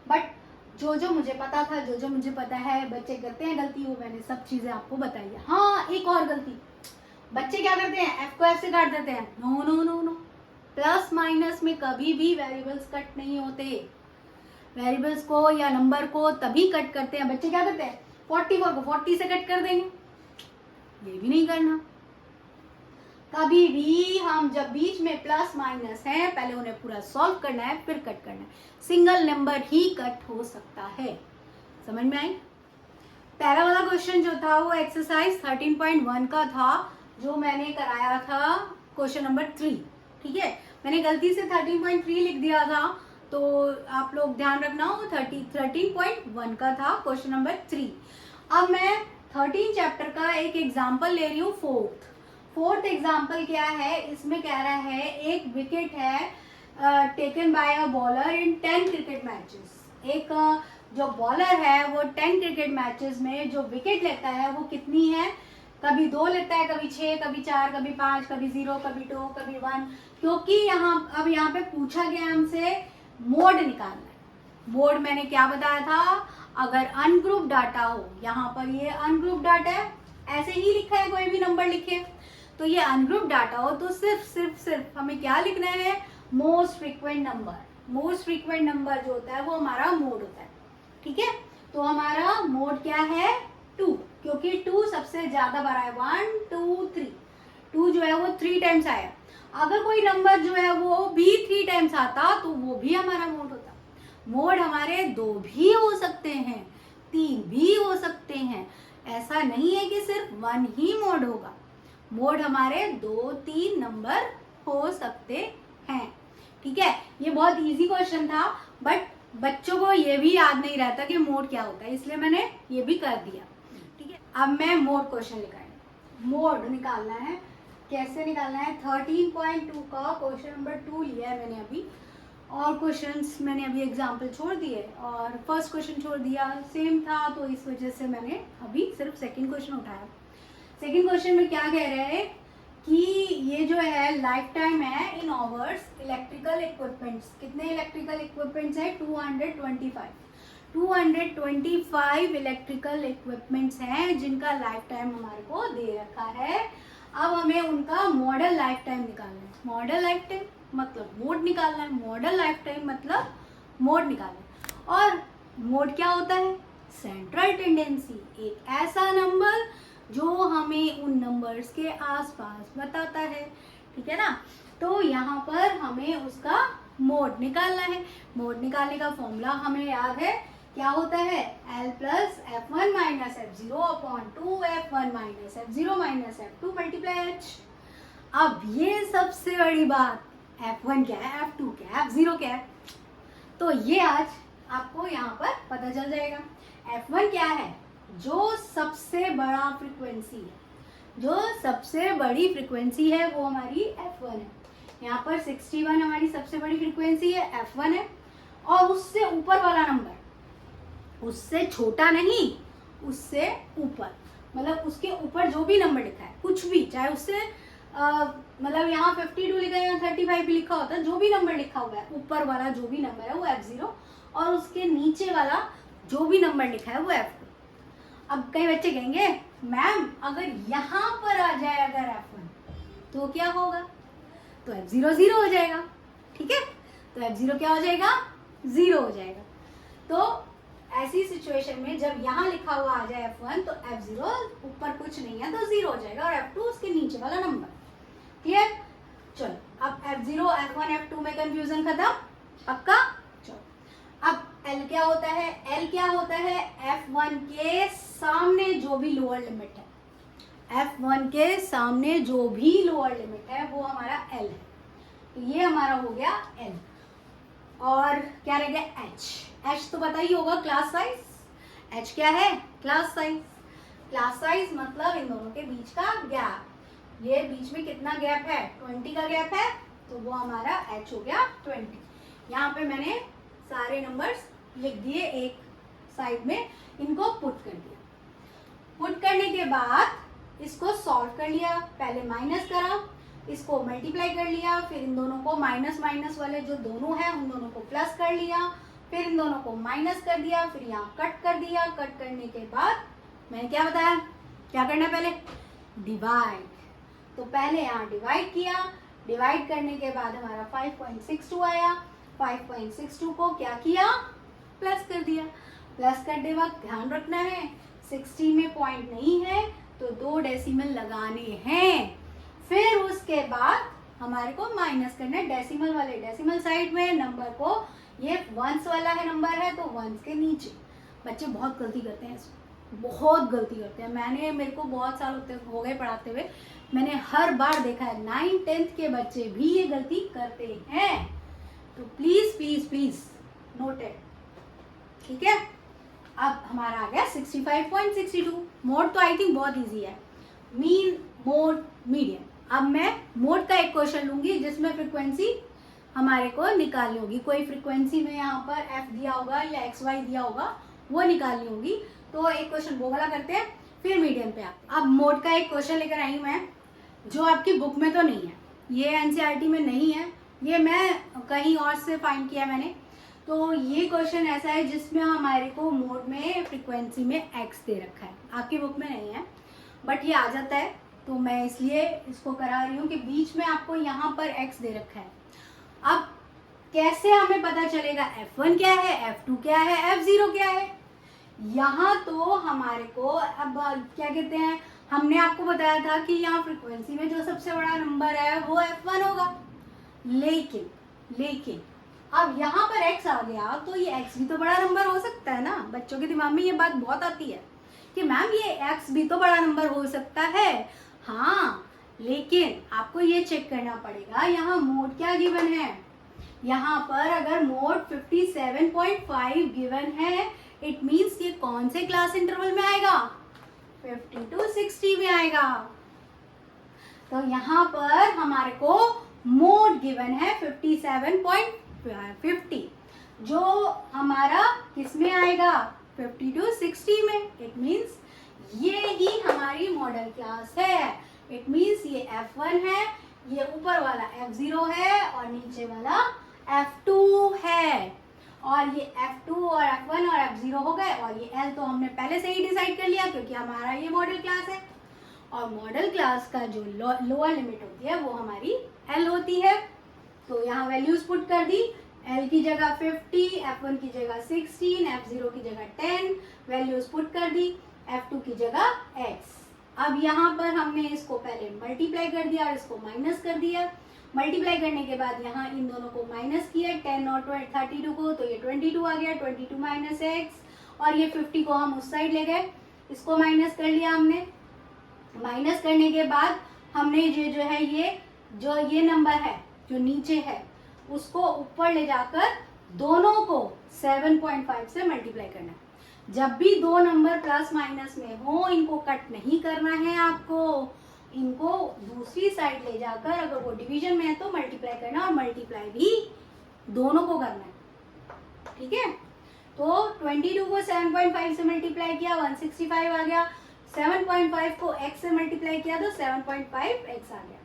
बट जो मुझे पता था, जो मुझे पता है, बच्चे करते हैं गलती, वो मैंने सब चीजें आपको बताई है। हाँ, एक और गलती, बच्चे क्या करते हैं, f को f से काट देते हैं। No no no no, plus minus में कभी भी वेरिएबल्स कट नहीं होते। वेरिएबल्स को या नंबर को तभी कट करते हैं, बच्चे क्या करते हैं 44 को 40 से कट कर देंगे, ये भी नहीं करना। कभी भी हम जब बीच में प्लस माइनस है, पहले उन्हें पूरा सॉल्व करना है फिर कट करना है। सिंगल नंबर ही कट हो सकता है। समझ में आई? पहला वाला क्वेश्चन जो था वो एक्सरसाइज 13.1 का था, जो मैंने कराया था क्वेश्चन नंबर 3। ठीक है, मैंने गलती से 13.3 लिख दिया था, तो आप लोग ध्यान रखना, वो 13.1 का था क्वेश्चन नंबर 3। अब मैं 13 चैप्टर का एक एग्जाम्पल ले रही हूँ, फोर्थ एग्जाम्पल क्या है, इसमें कह रहा है एक विकेट है taken by a bowler in 10 cricket matches. एक जो बॉलर है वो 10 क्रिकेट मैचेस में जो विकेट लेता है वो कितनी है, कभी 2 लेता है, कभी 6, कभी 4, कभी 5, कभी 0, कभी 2, कभी 1। क्योंकि यहाँ पे पूछा गया हमसे मोड निकालना है। मोड मैंने क्या बताया था, अगर अनग्रुप डाटा हो, यहाँ पर ये अनग्रुप डाटा है, ऐसे ही लिखा है, कोई भी नंबर लिखे, तो ये अनग्रुप डाटा हो तो सिर्फ हमें क्या लिखना है, most frequent number. Most frequent number जो होता है वो हमारा मोड होता है। ठीक है, तो हमारा मोड क्या है 2, क्योंकि 2 सबसे ज्यादा बार आया, 1 2 3, 2 जो है वो 3 टाइम्स आया। अगर कोई नंबर जो है वो भी 3 टाइम्स आता तो वो भी हमारा मोड होता। मोड हमारे 2 भी हो सकते हैं, 3 भी हो सकते हैं, ऐसा नहीं है कि सिर्फ 1 ही मोड होगा। मोड हमारे 2-3 नंबर हो सकते हैं। ठीक है, ये बहुत इजी क्वेश्चन था, बट बच्चों को ये भी याद नहीं रहता कि मोड क्या होता है, इसलिए मैंने ये भी कर दिया। ठीक है, अब मैं मोड क्वेश्चन निकालना, मोड निकालना है। कैसे निकालना है? 13.2 का क्वेश्चन नंबर 2 लिया है मैंने अभी, और क्वेश्चंस मैंने अभी एग्जाम्पल छोड़ दिए और फर्स्ट क्वेश्चन छोड़ दिया, सेम था तो इस वजह से मैंने अभी सिर्फ सेकंड क्वेश्चन उठाया। सेकंड क्वेश्चन में क्या कह रहे हैं कि ये जो है लाइफ टाइम है इन आवर्स इलेक्ट्रिकल इक्विपमेंट्स। कितने इलेक्ट्रिकल इक्विपमेंट्स है? 225। 225 इलेक्ट्रिकल इक्विपमेंट्स हैं जिनका लाइफ टाइम हमारे को दे रखा है। अब हमें उनका मॉडल लाइफ टाइम निकालना है। मॉडल लाइफ टाइम मतलब मोड निकालना है, मॉडल लाइफ टाइम मतलब मोड निकालना है। और मोड क्या होता है? सेंट्रल टेंडेंसी, एक ऐसा नंबर जो हमें उन नंबर्स के आसपास बताता है। ठीक है ना? तो यहाँ पर हमें उसका मोड निकालना है। मोड निकालने का फॉर्मूला हमें याद है, क्या होता है? L plus F1 minus F0 upon 2 F1 minus F0 minus F2 multiply H। अब ये सबसे बड़ी बात, F1 क्या है, F2 क्या है, F0 क्या है, तो ये आज आपको यहाँ पर पता चल जाएगा। F1 क्या है? जो सबसे बड़ा फ्रीक्वेंसी है, जो सबसे बड़ी फ्रीक्वेंसी है वो हमारी F1 है। यहाँ पर 61 हमारी सबसे बड़ी फ्रीक्वेंसी है, F1 है। और उससे ऊपर वाला नंबर, उससे छोटा नहीं, उससे ऊपर, मतलब उसके ऊपर जो भी नंबर लिखा है, कुछ भी, चाहे उससे मतलब यहाँ 52 लिखा है, यहाँ 35 भी लिखा होता है, जो भी नंबर लिखा हुआ है, ऊपर वाला जो भी नंबर है वो F0 और उसके नीचे वाला जो भी नंबर लिखा है वो F2। अब कई बच्चे कहेंगे मैम अगर यहाँ पर आ जाए अगर F1 तो क्या होगा? तो F0 0 हो जाएगा। ठीक है, तो F0 क्या हो जाएगा? 0 हो जाएगा। तो ऐसी सिचुएशन में जब यहाँ लिखा हुआ आ जाए F1 तो F0 ऊपर कुछ नहीं है तो 0 हो जाएगा और F2 उसके नीचे वाला नंबर। क्लियर? चलो अब F0 F1 F2 में कंफ्यूजन खत्म, पक्का? चलो अब L क्या होता है? L क्या होता है? F1 के सामने जो भी लोअर लिमिट है, F1 के सामने जो भी लोअर लिमिट है वो हमारा L है। तो ये हमारा हो गया L। और क्या रह गया? H तो पता ही होगा, क्लास साइज। H क्या है? Class size. क्लास साइज मतलब इन दोनों के बीच का गैप। ये बीच में कितना गैप है? 20 का गैप है, तो वो हमारा H हो गया 20। यहाँ पे मैंने सारे नंबर्स लिख दिए एक साइड में, इनको पुट कर दिया। पुट करने के बाद इसको सॉल्व कर लिया, पहले माइनस करा, इसको मल्टीप्लाई कर लिया, फिर इन दोनों को माइनस माइनस वाले जो दोनों हैं उन दोनों को प्लस कर लिया, फिर इन दोनों को माइनस कर दिया, फिर यहाँ कट कर दिया। कट करने के बाद मैंने क्या बताया, क्या करना है? पहले डिवाइड। तो पहले यहाँ डिवाइड किया, डिवाइड करने के बाद हमारा 5.62 आया। 5.62 को क्या किया? प्लस कर दिया। प्लस करते वक्त ध्यान रखना है 60 में पॉइंट नहीं है तो 2 डेसिमल लगाने हैं। फिर उसके बाद हमारे को माइनस करना है डेसिमल वाले डेसिमल साइड में नंबर को। ये वंस वाला है नंबर है तो वंस के नीचे। बच्चे बहुत गलती करते हैं, बहुत गलती करते हैं। मेरे को बहुत साल हो गए पढ़ाते हुए, मैंने हर बार देखा है 9th 10th के बच्चे भी ये गलती करते हैं। तो प्लीज प्लीज प्लीज नोटेड। ठीक है, अब हमारा आ गया 65.62। मोड तो आई थिंक बहुत इजी है, मीन मोड मीडियन। अब मैं मोड का एक क्वेश्चन लूंगी जिसमें फ्रीक्वेंसी हमारे को निकालनी होगी। कोई फ्रीक्वेंसी में यहाँ पर f दिया होगा या xy दिया होगा, वो निकालनी होगी। तो एक क्वेश्चन वो वाला करते हैं, फिर मीडियन पे अब मोड का एक क्वेश्चन लेकर आई मैं, जो आपकी बुक में तो नहीं है, ये एनसीईआरटी में नहीं है, ये मैं कहीं और से फाइंड किया मैंने। तो ये क्वेश्चन ऐसा है जिसमें हमारे को मोड में फ्रीक्वेंसी में x दे रखा है, आपकी बुक में नहीं है बट ये आ जाता है, तो मैं इसलिए इसको करा रही हूँ कि बीच में आपको यहाँ पर x दे रखा है। अब कैसे हमें पता चलेगा F1 क्या है, F2 क्या है, F0 क्या है? यहाँ तो हमारे को अब क्या कहते हैं, हमने आपको बताया था कि यहाँ फ्रीक्वेंसी में जो सबसे बड़ा नंबर है वो F1 होगा, लेकिन अब यहाँ पर x आ गया तो ये x भी तो बड़ा नंबर हो सकता है ना। बच्चों के दिमाग में ये बात बहुत आती है कि मैम ये x भी तो बड़ा नंबर हो सकता है। हाँ, लेकिन आपको ये चेक करना पड़ेगा यहाँ मोड क्या गिवन है। यहाँ पर अगर मोड 57.5 गिवन है, इट मीन्स ये कौन से क्लास इंटरवल में आएगा? 50 to 60 में आएगा। तो यहाँ पर हमारे को मोड गिवन है 57.50, जो हमारा किस में आएगा? 50 to 60 में। इट मीन्स ये ही हमारी मॉडल क्लास है। इट मीन्स ये F1 है, ये ऊपर वाला F0 है और नीचे वाला F2 है। और ये F2 और F1 और F0 हो गए, और ये L तो हमने पहले से ही डिसाइड कर लिया क्योंकि हमारा ये मॉडल क्लास है। और मॉडल क्लास का जो लोअर लिमिट होती है वो हमारी L होती है। तो यहाँ वैल्यूज पुट कर दी, L की जगह 50, F1 की जगह 16, F0 की जगह 10, वैल्यूज पुट कर दी, F2 की जगह X। अब यहाँ पर हमने इसको पहले मल्टीप्लाई कर दिया और इसको माइनस कर दिया। मल्टीप्लाई करने के बाद यहाँ इन दोनों को माइनस किया, 10 और 32 को, तो ये 22 आ गया, 22 माइनस X। और ये 50 को हम उस साइड ले गए, इसको माइनस कर लिया हमने। माइनस करने के बाद हमने ये जो है ये नंबर है जो नीचे है उसको ऊपर ले जाकर दोनों को 7.5 से मल्टीप्लाई करना है। जब भी दो नंबर प्लस माइनस में हो, इनको कट नहीं करना है आपको, इनको दूसरी साइड ले जाकर, अगर वो डिवीजन में है तो मल्टीप्लाई करना, और मल्टीप्लाई भी दोनों को करना है। ठीक है, तो 22 को 7.5 से मल्टीप्लाई किया, 165 आ गया। 7.5 को x से मल्टीप्लाई किया तो 7.5x आ गया।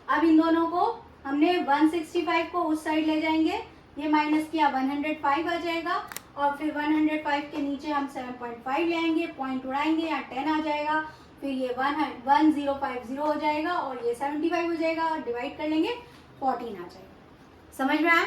अब इन दोनों को हमने 165 को उस साइड ले जाएंगे, ये माइनस किया, 105 आ जाएगा। और फिर 105 के नीचे हम 7.5 ले आएंगे, पॉइंट उड़ाएंगे, यहाँ 10 आ जाएगा। फिर ये 1050 हो जाएगा और ये 75 हो जाएगा, और डिवाइड कर लेंगे 14 आ जाएगा। समझ में आया?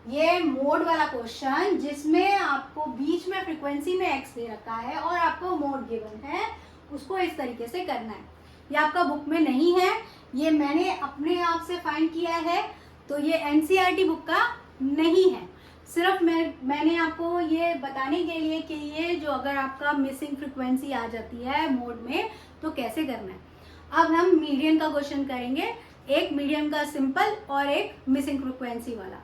ये मोड वाला क्वेश्चन जिसमें आपको बीच में फ्रीक्वेंसी में x दे रखा है और आपको मोड गिवन है, उसको इस तरीके से करना है। ये आपका बुक में नहीं है, ये मैंने अपने आप से फाइंड किया है, तो ये एनसीईआरटी बुक का नहीं है। सिर्फ मैंने आपको ये बताने के लिए कि ये जो अगर आपका मिसिंग फ्रीक्वेंसी आ जाती है मोड में तो कैसे करना है। अब हम मीडियन का क्वेश्चन करेंगे, एक मीडियन का सिंपल और एक मिसिंग फ्रीक्वेंसी वाला,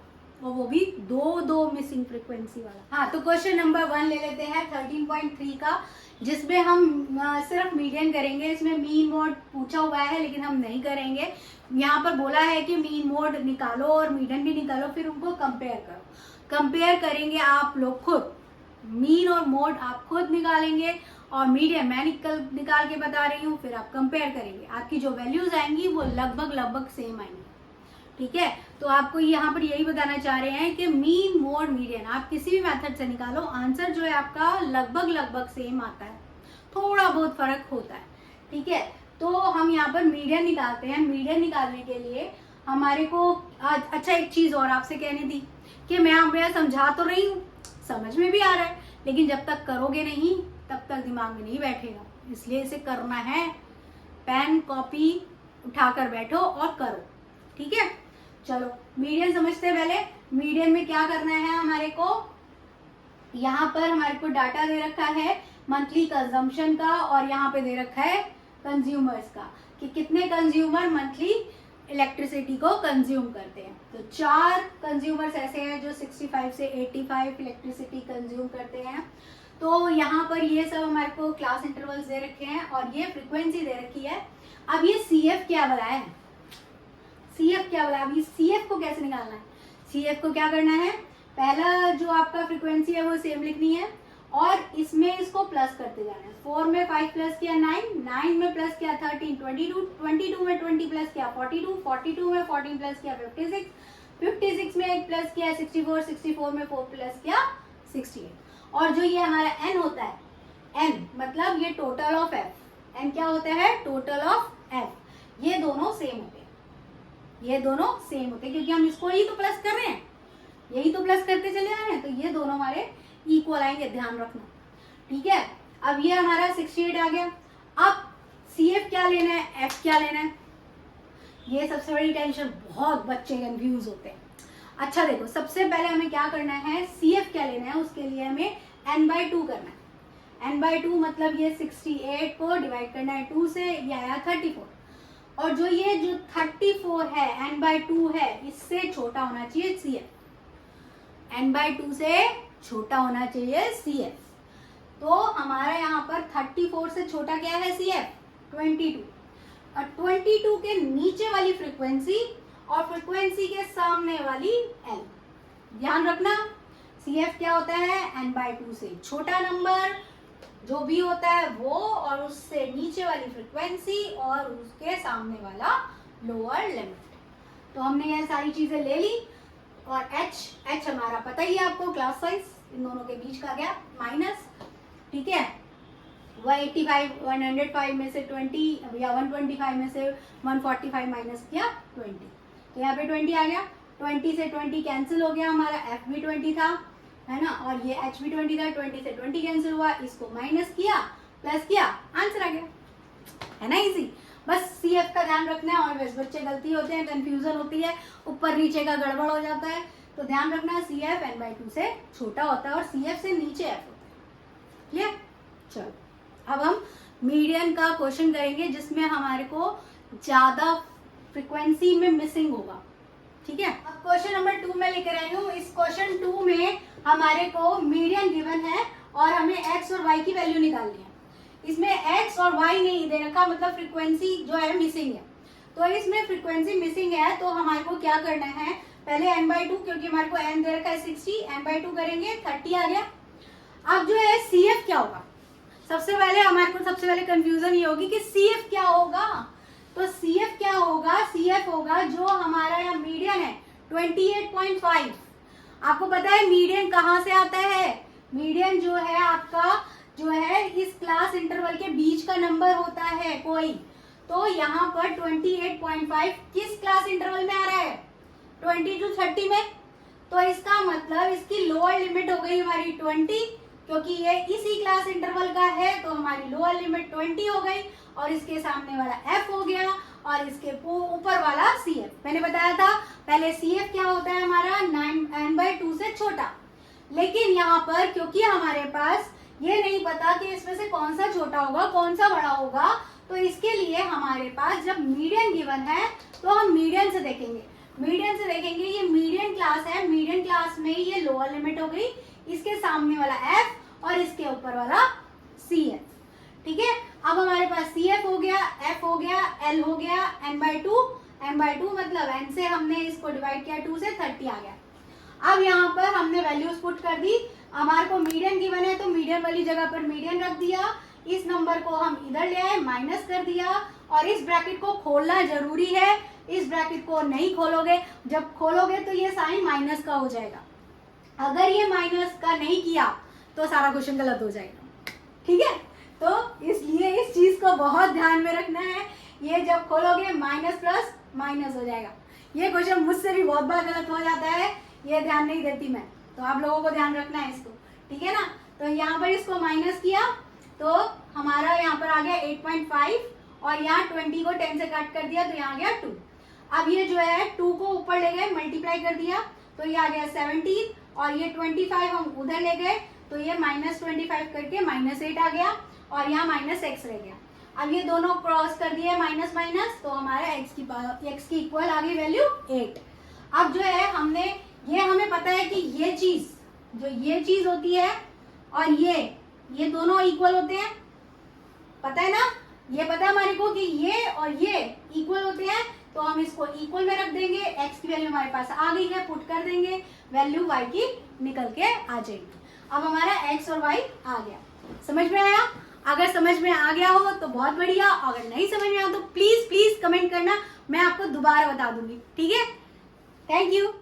और वो भी दो मिसिंग फ्रीक्वेंसी वाला। हाँ, तो क्वेश्चन नंबर 1 ले लेते हैं 13.3 का, जिसमें हम सिर्फ मीडियन करेंगे। इसमें मीन मोड पूछा हुआ है लेकिन हम नहीं करेंगे। यहाँ पर बोला है कि मीन मोड निकालो और मीडियन भी निकालो, फिर उनको कंपेयर करो। कंपेयर करेंगे आप लोग खुद, मीन और मोड आप खुद निकालेंगे और मीडियन मैं निकाल के बता रही हूँ, फिर आप कंपेयर करेंगे। आपकी जो वैल्यूज आएंगी वो लगभग सेम आएंगी। ठीक है, तो आपको यहाँ पर यही बताना चाह रहे हैं कि मीन मोड मीडियन आप किसी भी मेथड से निकालो, आंसर जो है आपका लगभग सेम आता है, थोड़ा बहुत फर्क होता है। ठीक है, तो हम यहाँ पर मीडियन निकालते हैं। मीडियन निकालने के लिए हमारे को अच्छा एक चीज और आपसे कहनी थी कि मैं समझा तो रही हूँ, समझ में भी आ रहा है, लेकिन जब तक करोगे नहीं तब तक दिमाग में नहीं बैठेगा। इसलिए इसे करना है, पेन कॉपी उठाकर बैठो और करो। ठीक है, चलो मीडियन समझते हैं। पहले मीडियन में क्या करना है हमारे को, यहाँ पर हमारे को डाटा दे रखा है मंथली कंजम्पशन का, और यहाँ पे दे रखा है कंज्यूमर्स का कि कितने कंज्यूमर मंथली इलेक्ट्रिसिटी को कंज्यूम करते हैं। तो 4 कंज्यूमर्स ऐसे हैं जो 65 से 85 इलेक्ट्रिसिटी कंज्यूम करते हैं। तो यहाँ पर ये सब हमारे को क्लास इंटरवल्स दे रखे हैं और ये फ्रीक्वेंसी दे रखी है। अब ये CF क्या बताया है, CF क्या बोला, अभी CF को कैसे निकालना है। CF को क्या करना है, पहला जो आपका फ्रीक्वेंसी है वो सेम लिखनी है और इसमें इसको प्लस करते जाना है। 4 में 5 प्लस किया 9, 9 में प्लस किया 13, 22, 22 में 20 प्लस किया 42, 42 में 14 प्लस किया 56, 56 में 1 प्लस किया 64, 64 में 4 प्लस किया 68। और जो ये हमारा n होता है, n मतलब ये टोटल ऑफ f, n क्या होता है, टोटल ऑफ f। ये दोनों सेम होते हैं, ये दोनों सेम होते हैं क्योंकि हम इसको ही तो प्लस कर रहे हैं, यही तो प्लस करते चले आ रहे हैं, तो ये दोनों हमारे इक्वल आएंगे, ध्यान रखना। ठीक है, अब ये हमारा 68 आ गया। अब CF क्या लेना है, F क्या लेना है, ये सबसे बड़ी टेंशन, बहुत बच्चे कंफ्यूज होते हैं। अच्छा देखो, सबसे पहले हमें क्या करना है, CF क्या लेना है, उसके लिए हमें n/2 करना है। n/2 मतलब ये 68 को डिवाइड करना है 2 से, ये आया 34। और जो ये जो 34 है n/2 है, इससे छोटा होना चाहिए CF। n/2 से छोटा होना चाहिए CF। तो हमारा यहाँ पर 34 से छोटा क्या है CF? 22। और 22 के नीचे वाली फ्रीक्वेंसी और फ्रीक्वेंसी के सामने वाली L। ध्यान रखना, CF क्या होता है? n/2 से छोटा नंबर जो भी होता है वो, और उससे नीचे वाली फ्रीक्वेंसी और उसके सामने वाला लोअर लिमिट। तो हमने ये सारी चीजें ले ली। और h हमारा पता ही है आपको, क्लास साइज, इन दोनों के बीच का गैप माइनस, ठीक है। 105 में से 20 या 125 में से 145 माइनस किया 20, तो यहाँ पे 20 आ गया। 20 से 20 कैंसिल हो गया, हमारा f भी 20 था, है ना, और ये h भी 20 था। 20 से 20 कैंसिल हुआ, इसको माइनस किया, प्लस किया, आंसर आ गया, है ना, इजी। बस CF का ध्यान रखना है। और बस बच्चे गलती होते हैं, कंफ्यूजन होती है, ऊपर नीचे का गड़बड़ हो जाता है, तो ध्यान रखना CF n/2 से छोटा होता है और CF से नीचे f होता है। क्लियर? चलो अब हम मीडियन का क्वेश्चन करेंगे, जिसमें हमारे को ज्यादा फ्रीक्वेंसी में मिसिंग होगा, ठीक है। अब क्वेश्चन नंबर 2 में लेकर आई हूँ। इस क्वेश्चन 2 में हमारे को मीडियन गिवन है और हमें x और y की वैल्यू निकालनी है। इसमें x और y नहीं दे रखा, मतलब फ्रीक्वेंसी जो है मिसिंग है। तो इसमें फ्रीक्वेंसी मिसिंग है, तो हमारे को क्या करना है, पहले n/2, क्योंकि हमारे को n दे रखा है 60, n/2 करेंगे, 30 आ गया। अब जो है CF क्या होगा, सबसे पहले कंफ्यूजन ये होगी कि CF क्या होगा। तो CF क्या होगा? CF होगा जो हमारा यहाँ मीडियन है 28.5। आपको पता है मीडियन कहाँ से आता है? मीडियन जो है आपका, जो है इस क्लास इंटरवल के बीच का नंबर होता है कोई। तो यहाँ पर 28.5 किस क्लास इंटरवल में आ रहा है? 20 to 30 में। तो इसका मतलब इसकी लोअर लिमिट हो गई हमारी 20, क्योंकि ये इसी क्लास इंटरवल का है, तो हमारी लोअर लिमिट 20 हो गई, और इसके सामने वाला f हो गया, और इसके ऊपर वाला CF। मैंने बताया था पहले CF क्या होता है हमारा, n/2 से छोटा। लेकिन यहाँ पर क्योंकि हमारे पास ये नहीं पता कि इसमें से कौन सा छोटा होगा कौन सा बड़ा होगा, तो इसके लिए हमारे पास जब मीडियन गिवन है तो हम मीडियन से देखेंगे। ये मीडियन क्लास है, मीडियन क्लास में ये लोअर लिमिट हो गई, इसके सामने वाला f और इसके ऊपर वाला CF, ठीक है। अब हमारे पास CF हो गया, f हो गया, L हो गया, n/2 मतलब n से हमने इसको डिवाइड किया 2 से 30 आ गया। अब यहाँ पर हमने वैल्यूज पुट कर दी। हमारे को मीडियन गिवन है तो मीडियन वाली जगह पर मीडियन रख दिया, इस नंबर को हम इधर ले आए, माइनस कर दिया, और इस ब्रैकेट को खोलना जरूरी है। इस ब्रैकेट को नहीं खोलोगे, जब खोलोगे तो ये साइन माइनस का हो जाएगा। अगर ये माइनस का नहीं किया तो सारा क्वेश्चन गलत हो जाएगा, ठीक है। तो इसलिए इस चीज को बहुत ध्यान में रखना है। ये जब खोलोगे माइनस प्लस माइनस हो जाएगा। ये क्वेश्चन मुझसे भी बहुत बार गलत हो जाता है, ये ध्यान नहीं देती मैं, तो आप लोगों को ध्यान रखना है इसको, ठीक है ना। तो यहाँ पर इसको माइनस किया तो हमारा यहाँ पर आ गया 8.5, और यहाँ 20 को 10 से काट कर दिया तो यहाँ आ गया 2। अब ये जो है 2 को ऊपर ले गए, मल्टीप्लाई कर दिया तो ये आ गया 17, और ये 25 हम उधर ले गए तो ये -25 करके -8 आ गया, और यहाँ -x रह गया। अब ये दोनों क्रॉस कर दिए माइनस माइनस, तो हमारा x की इक्वल आ गई वैल्यू 8। अब जो है हमें पता है कि ये चीज होती है और ये दोनों इक्वल होते हैं, पता है ना। ये पता है हमारे को कि ये और ये इक्वल होते हैं, तो हम इसको इक्वल में रख देंगे। x की वैल्यू हमारे पास आ गई है, पुट कर देंगे, वैल्यू y की निकल के आ जाएगी। अब हमारा x और y आ गया। समझ में आया? अगर समझ में आ गया हो तो बहुत बढ़िया, अगर नहीं समझ में आया तो प्लीज कमेंट करना, मैं आपको दोबारा बता दूंगी, ठीक है। Thank you.